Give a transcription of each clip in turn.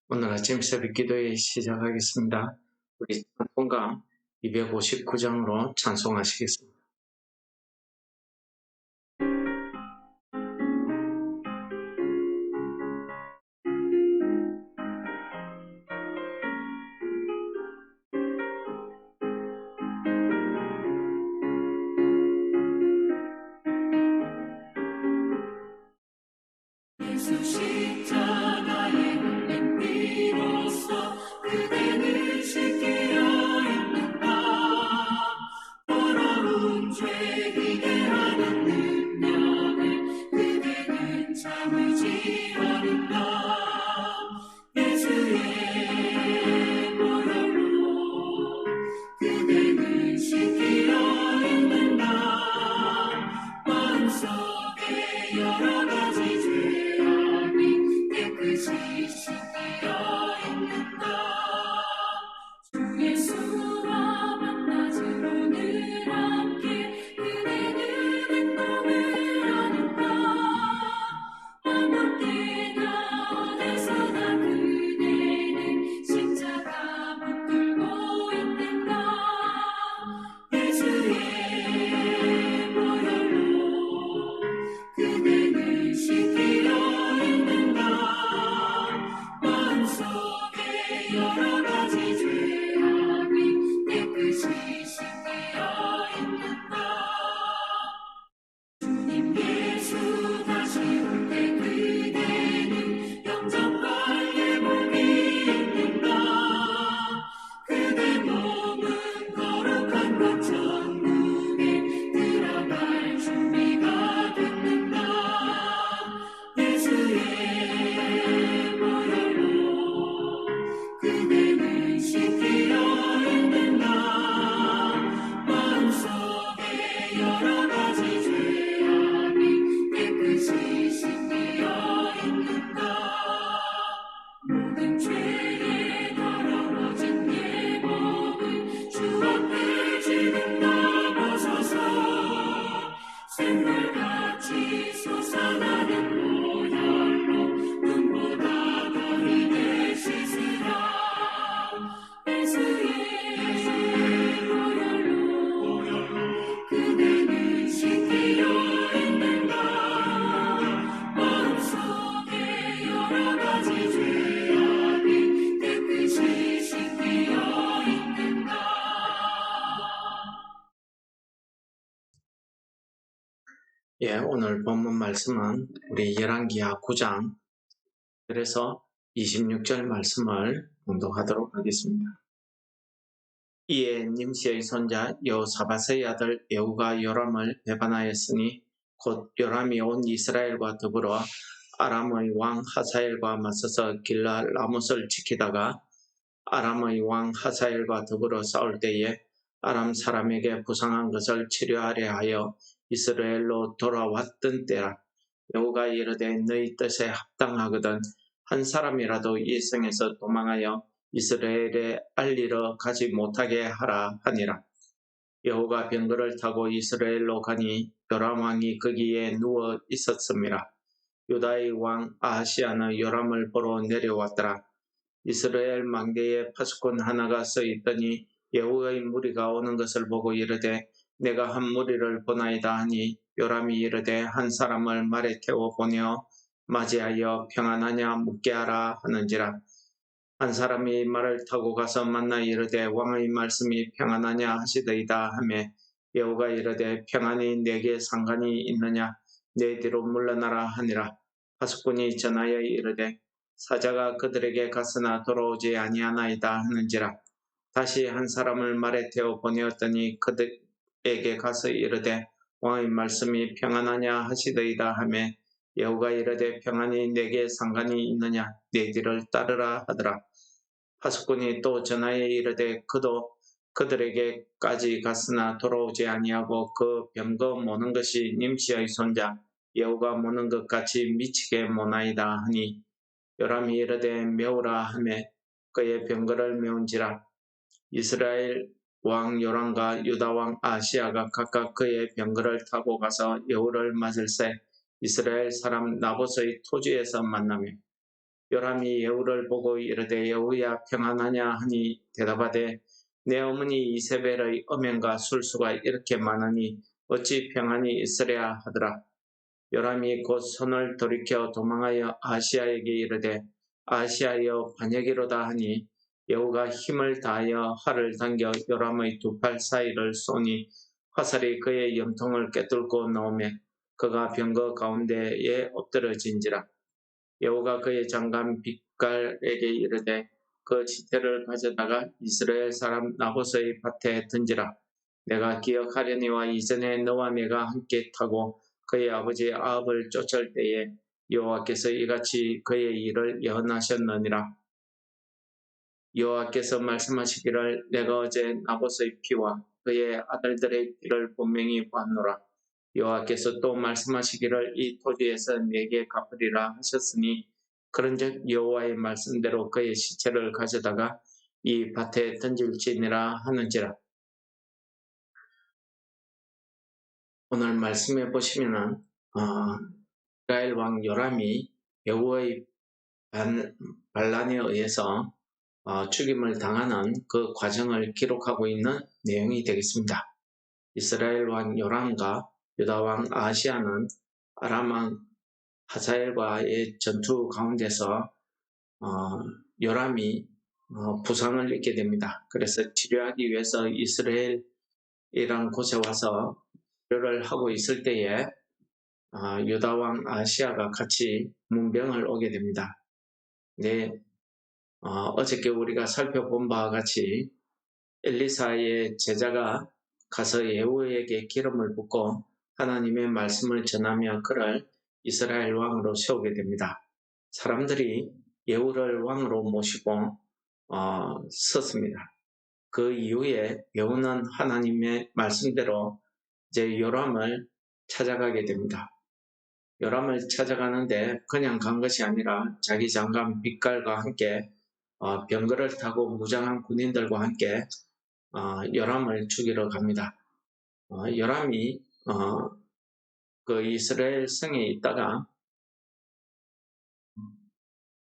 오늘 아침 새벽 기도회 시작하겠습니다. 우리 찬송가 259장으로 찬송하시겠습니다. 예수 십자가의 흘린 피로써 그대는 씻기려 했는가. 더러운 죄 이겨하는 능력을 그대는 참을지 않은가. 예수의 보혈로 그대는 씻기려 했는가. 마음속에 여러 가지 죄악이 깨끗이 씻기려 했는가. 주 예수와 만나지로 늘 함께 그대는 행동을 하는가. 아무 때나 어디서나 그대는 십자가 붙들고 있는가. 예수의 보혈로 그대는 씻기려 했는가. 마음속에 여러 가지 죄악이 깨끗이 씻기려 했는가. 주님 예수 다시 올 때 그대는 영접할 예복이 있는가. 그대 몸은 거룩한 것 천국에 들어갈 준비가 됐는가. 예수의 보혈로 그대는 씻기려 했는가. 마음속에 여러 가지 죄악이 깨끗이 씻기려 했는가. 모든 죄에 더러워진 예복을 주 앞에 지는가 보소서. 샘물같이 솟아나는 보혈로 눈보다 더 희게 씻으라. 예수의 보혈로 그대는 씻기려 했는가. 마음속에 여러 가지 죄악이 깨끗이 씻기려 했는가. 오늘 본문 말씀은 우리 열왕기하 9장 그래서 26절 말씀을 봉독하도록 하겠습니다. 이에 님시의 손자 여호사밧의 아들 예후가 요람을 배반하였으니 곧 요람이 온 이스라엘과 더불어 아람의 왕 하사엘과 맞서서 길라 라못을 지키다가 아람의 왕 하사엘과 더불어 싸울 때에 아람 사람에게 부상한 것을 치료하려 하여 이스라엘로 돌아왔던 때라. 여호가 이르되 너희 뜻에 합당하거든 한 사람이라도 이 성에서 도망하여 이스라엘에 알리러 가지 못하게 하라 하니라. 여호가 병거를 타고 이스라엘로 가니 요람 왕이 거기에 누워 있었습니다. 유다의 왕 아하시아는 요람을 보러 내려왔더라. 이스라엘 망대에 파수꾼 하나가 서 있더니 여호와의 무리가 오는 것을 보고 이르되 내가 한 무리를 보나이다 하니 요람이 이르되 한 사람을 말에 태워 보내어 맞이하여 평안하냐 묻게 하라 하는지라. 한 사람이 말을 타고 가서 만나 이르되 왕의 말씀이 평안하냐 하시더이다 하매 여호가 이르되 평안이 내게 상관이 있느냐 내 뒤로 물러나라 하니라. 파수꾼이 전하여 이르되 사자가 그들에게 갔으나 돌아오지 아니하나이다 하는지라. 다시 한 사람을 말에 태워 보내었더니 그들에게 가서 이르되 왕의 말씀이 평안하냐 하시더이다 하매 여호가 이르되 평안이 내게 상관이 있느냐 내 뒤를 따르라 하더라. 파수꾼이 또 전하여 이르되 그도 그들에게까지 갔으나 돌아오지 아니하고 그 병거 모는 것이 님시의 손자 여호가 모는 것 같이 미치게 모나이다 하니 요람이 이르되 메우라 하매 그의 병거를 메운지라. 이스라엘 왕 요람과 유다 왕 아하시아가 각각 그의 병거를 타고 가서 여호를 맞을새 이스라엘 사람 나봇의 토지에서 만나며 요람이 예후를 보고 이르되 예후야 평안하냐 하니 대답하되 내 어머니 이세벨의 음행과 술수가 이렇게 많으니 어찌 평안히 있으랴 하더라. 요람이 곧 손을 돌이켜 도망하여 아하시야에게 이르되 아하시야여 반역이로다 하니 예후가 힘을 다하여 활을 당겨 요람의 두 팔 사이를 쏘니 화살이 그의 염통을 꿰뚫고 나오매 그가 병거 가운데에 엎드러진지라. 예후가 그의 장관 빛깔에게 이르되 그 지체를 가져다가 이스라엘 사람 나봇의 밭에 던지라. 내가 기억하려니와 이전에 너와 내가 함께 타고 그의 아버지 아합을 쫓을 때에 여호와께서 이같이 그의 일을 예언하셨느니라. 여호와께서 말씀하시기를 내가 어제 나봇의 피와 그의 아들들의 피를 분명히 보았노라. 여호와께서 또 말씀하시기를 이 토지에서 내게 갚으리라 하셨으니 그런즉 여호와의 말씀대로 그의 시체를 가져다가 이 밭에 던질지니라 하는지라. 오늘 말씀해 보시면은 이스라엘 왕 요람이 예후의 반란에 의해서 죽임을 당하는 그 과정을 기록하고 있는 내용이 되겠습니다. 이스라엘 왕 요람과 유다 왕 아하시야는 아람 왕 하자엘과의 전투 가운데서 요람이 부상을 입게 됩니다. 그래서 치료하기 위해서 이스라엘이란 곳에 와서 치료를 하고 있을 때에 유다 왕 아하시야가 같이 문병을 오게 됩니다. 네, 어저께 우리가 살펴본 바와 같이 엘리사의 제자가 가서 예후에게 기름을 붓고 하나님의 말씀을 전하며 그를 이스라엘 왕으로 세우게 됩니다. 사람들이 예후를 왕으로 모시고 섰습니다. 그 이후에 예후는 하나님의 말씀대로 이제 요람을 찾아가게 됩니다. 요람을 찾아가는데 그냥 간 것이 아니라 자기 장관 빛깔과 함께 병거를 타고 무장한 군인들과 함께 요람을 죽이러 갑니다. 요람이 그 이스라엘 성에 있다가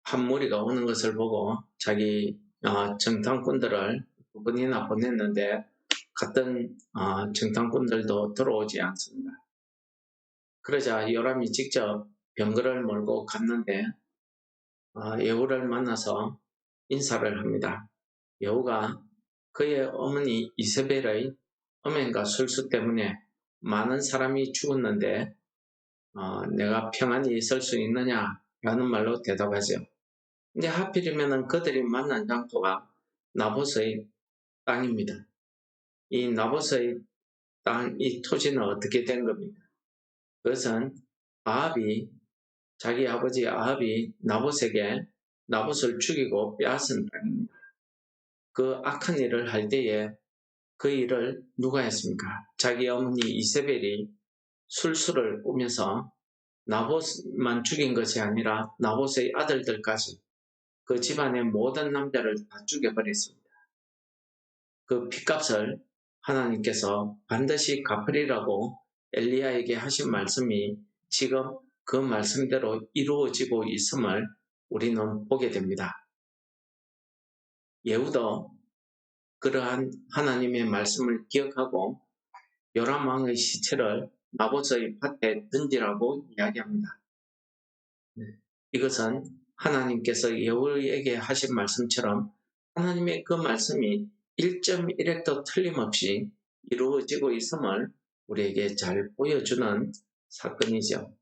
한 무리가 오는 것을 보고 자기 정탐꾼들을 두 번이나 보냈는데 갔던 정탐꾼들도 들어오지 않습니다. 그러자 요람이 직접 병거를 몰고 갔는데 예후를 만나서 인사를 합니다. 예후가 그의 어머니 이세벨의 음행과 술수 때문에 많은 사람이 죽었는데 내가 평안히 있을 수 있느냐라는 말로 대답하죠. 근데 하필이면 그들이 만난 장소가 나봇의 땅입니다. 이 나봇의 땅, 이 토지는 어떻게 된 겁니까? 그것은 자기 아버지 아합이 나봇에게 나봇을 죽이고 빼앗은 땅입니다. 그 악한 일을 할 때에 그 일을 누가 했습니까? 자기 어머니 이세벨이 술수를 꾸며서 나봇만 죽인 것이 아니라 나봇의 아들들까지 그 집안의 모든 남자를 다 죽여버렸습니다. 그 핏값을 하나님께서 반드시 갚으리라고 엘리야에게 하신 말씀이 지금 그 말씀대로 이루어지고 있음을 우리는 보게 됩니다. 예후도 그러한 하나님의 말씀을 기억하고 요람 왕의 시체를 나봇의 밭에 던지라고 이야기합니다. 이것은 하나님께서 예후에게 하신 말씀처럼 하나님의 그 말씀이 1.1획도 틀림없이 이루어지고 있음을 우리에게 잘 보여주는 사건이죠.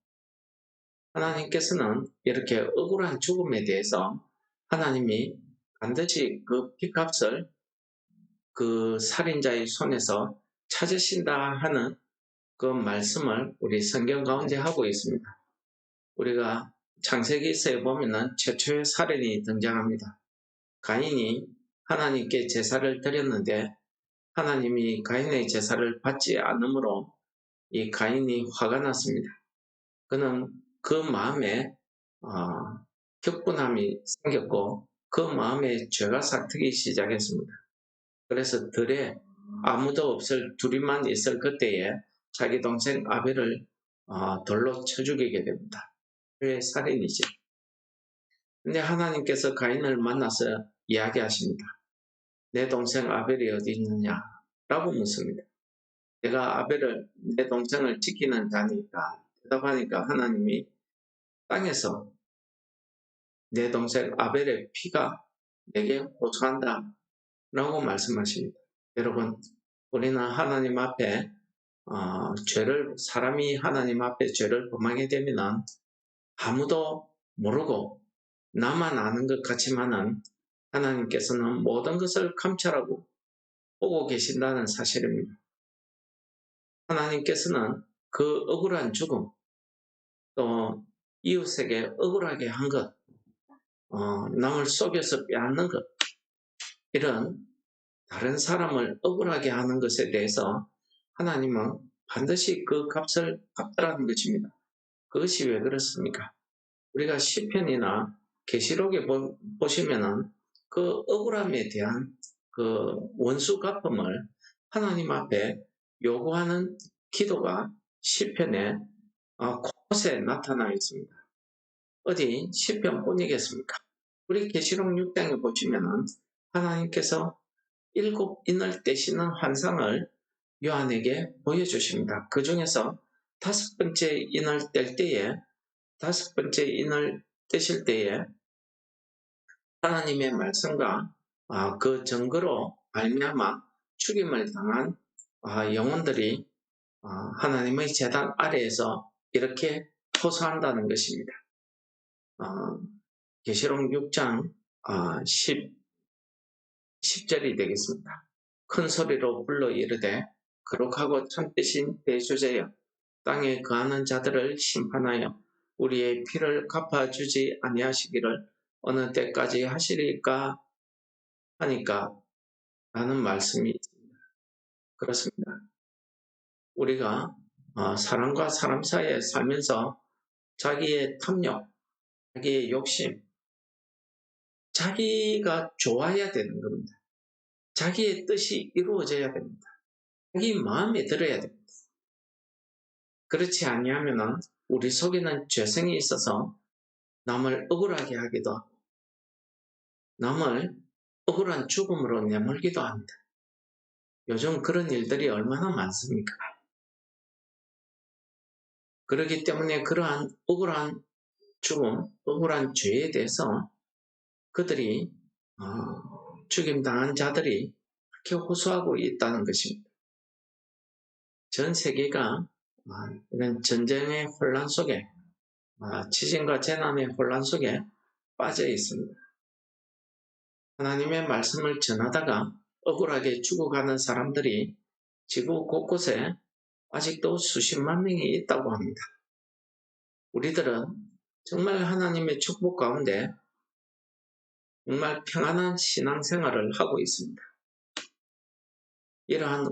하나님께서는 이렇게 억울한 죽음에 대해서 하나님이 반드시 그 핏값을 그 살인자의 손에서 찾으신다 하는 그 말씀을 우리 성경 가운데 하고 있습니다. 우리가 창세기서에 보면은 최초의 살인이 등장합니다. 가인이 하나님께 제사를 드렸는데 하나님이 가인의 제사를 받지 않으므로 이 가인이 화가 났습니다. 그는 그 마음에 격분함이 생겼고 그 마음에 죄가 싹트기 시작했습니다. 그래서 들에 아무도 없을 둘이만 있을 그때에 자기 동생 아벨을 돌로 쳐 죽이게 됩니다. 그의 살인이죠. 근데 하나님께서 가인을 만나서 이야기하십니다. 내 동생 아벨이 어디 있느냐? 라고 묻습니다. 내가 내 동생을 지키는 자니까 대답하니까 하나님이 땅에서 내 동생 아벨의 피가 내게 호소한다 라고 말씀하십니다. 여러분, 우리는 하나님 앞에 사람이 하나님 앞에 죄를 범하게 되면 아무도 모르고 나만 아는 것 같지만은 하나님께서는 모든 것을 감찰하고 보고 계신다는 사실입니다. 하나님께서는 그 억울한 죽음, 또 이웃에게 억울하게 한 것, 남을 속여서 빼앗는 것, 이런 다른 사람을 억울하게 하는 것에 대해서 하나님은 반드시 그 값을 갚더라는 것입니다. 그것이 왜 그렇습니까? 우리가 시편이나 계시록에 보시면은 그 억울함에 대한 그 원수 갚음을 하나님 앞에 요구하는 기도가 시편에 곳곳에 나타나 있습니다. 어디 시편뿐이겠습니까? 우리 계시록 6장에 보시면은 하나님께서 7인을 떼시는 환상을 요한에게 보여주십니다. 그 중에서 5번째 인을 뗄 때에 5번째 인을 떼실 때에 하나님의 말씀과 그 증거로 말미암아 죽임을 당한 영혼들이 하나님의 제단 아래에서 이렇게 호소한다는 것입니다. 계시록 6장 10절이 되겠습니다. 큰 소리로 불러 이르되 거룩하고 참되신 대주제여 땅에 거하는 자들을 심판하여 우리의 피를 갚아주지 아니하시기를 어느 때까지 하시리까 하니까 라는 말씀이 있습니다. 그렇습니다. 우리가 사람과 사람 사이에 살면서 자기의 탐욕, 자기의 욕심, 자기가 좋아야 되는 겁니다. 자기의 뜻이 이루어져야 됩니다. 자기 마음에 들어야 됩니다. 그렇지 아니하면 우리 속에는 죄성이 있어서 남을 억울하게 하기도 하고 남을 억울한 죽음으로 내몰기도 합니다. 요즘 그런 일들이 얼마나 많습니까? 그렇기 때문에 그러한 억울한 죽음, 억울한 죄에 대해서 그들이 죽임당한 자들이 그렇게 호소하고 있다는 것입니다. 전 세계가 이런 전쟁의 혼란 속에 지진과 재난의 혼란 속에 빠져 있습니다. 하나님의 말씀을 전하다가 억울하게 죽어가는 사람들이 지구 곳곳에 아직도 수십만 명이 있다고 합니다. 우리들은 정말 하나님의 축복 가운데 정말 평안한 신앙생활을 하고 있습니다. 이러한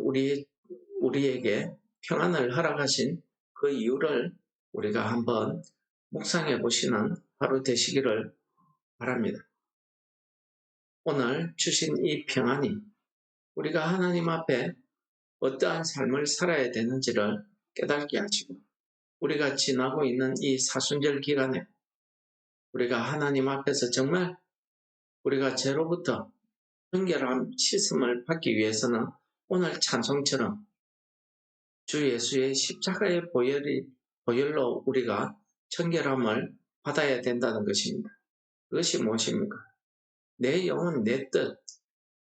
우리에게 평안을 허락하신 그 이유를 우리가 한번 묵상해 보시는 하루 되시기를 바랍니다. 오늘 주신 이 평안이 우리가 하나님 앞에 어떠한 삶을 살아야 되는지를 깨닫게 하시고 우리가 지나고 있는 이 사순절 기간에 우리가 하나님 앞에서 정말 우리가 죄로부터 정결함 씻음을 받기 위해서는 오늘 찬송처럼 주 예수의 십자가의 보혈로 우리가 정결함을 받아야 된다는 것입니다. 그것이 무엇입니까? 내 영혼, 내 뜻,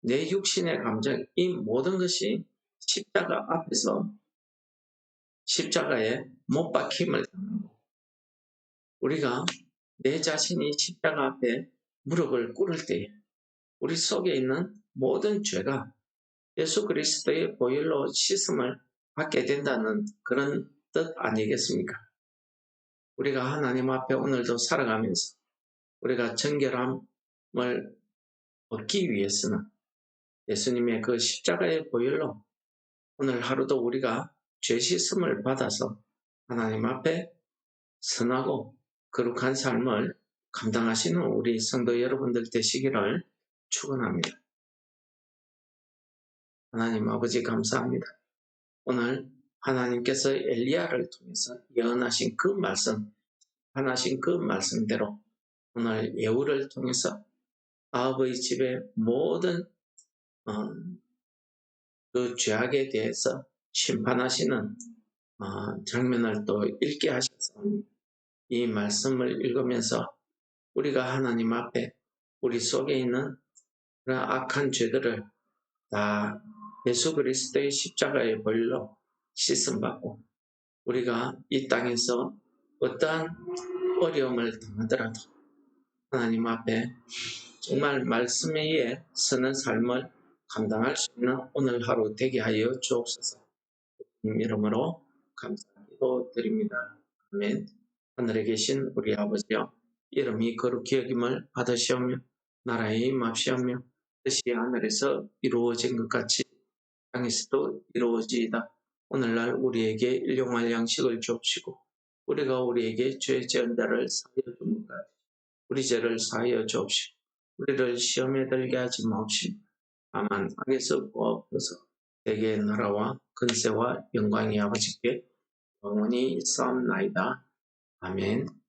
내 육신의 감정, 이 모든 것이 십자가 앞에서 십자가에 못 박힘을 당하고 우리가 내 자신이 십자가 앞에 무릎을 꿇을 때에 우리 속에 있는 모든 죄가 예수 그리스도의 보혈로 씻음을 받게 된다는 그런 뜻 아니겠습니까? 우리가 하나님 앞에 오늘도 살아가면서 우리가 정결함을 얻기 위해서는 예수님의 그 십자가의 보혈로 오늘 하루도 우리가 죄 씻음을 받아서 하나님 앞에 선하고 거룩한 삶을 감당하시는 우리 성도 여러분들 되시기를 축원합니다. 하나님 아버지 감사합니다. 오늘 하나님께서 엘리야를 통해서 예언하신 그 말씀, 하나신 그 말씀대로 오늘 예우를 통해서 아합의 집의 모든 그 죄악에 대해서 심판하시는 장면을 또 읽게 하셔서 이 말씀을 읽으면서 우리가 하나님 앞에 우리 속에 있는 그런 악한 죄들을 다 예수 그리스도의 십자가의 벌로 씻음받고 우리가 이 땅에서 어떠한 어려움을 당하더라도 하나님 앞에 정말 말씀에 의해 서는 삶을 감당할 수 있는 오늘 하루 되게 하여 주옵소서. 이름으로 감사기도 드립니다. 아멘. 하늘에 계신 우리 아버지여, 이름이 거룩히 여김을 받으시오며 나라에 임합시오며 뜻이 하늘에서 이루어진 것 같이 땅에서도 이루어지이다. 오늘날 우리에게 일용할 양식을 주옵시고 우리가 우리에게 죄 지은 자를 사하여 준 것 같이 우리 죄를 사하여 주옵시고 우리를 시험에 들게 하지 마옵시고 다만 악에서 구하옵소서. 대개의 나라와 근세와 영광이 아버지께 영원히 있사옵나이다. 아멘.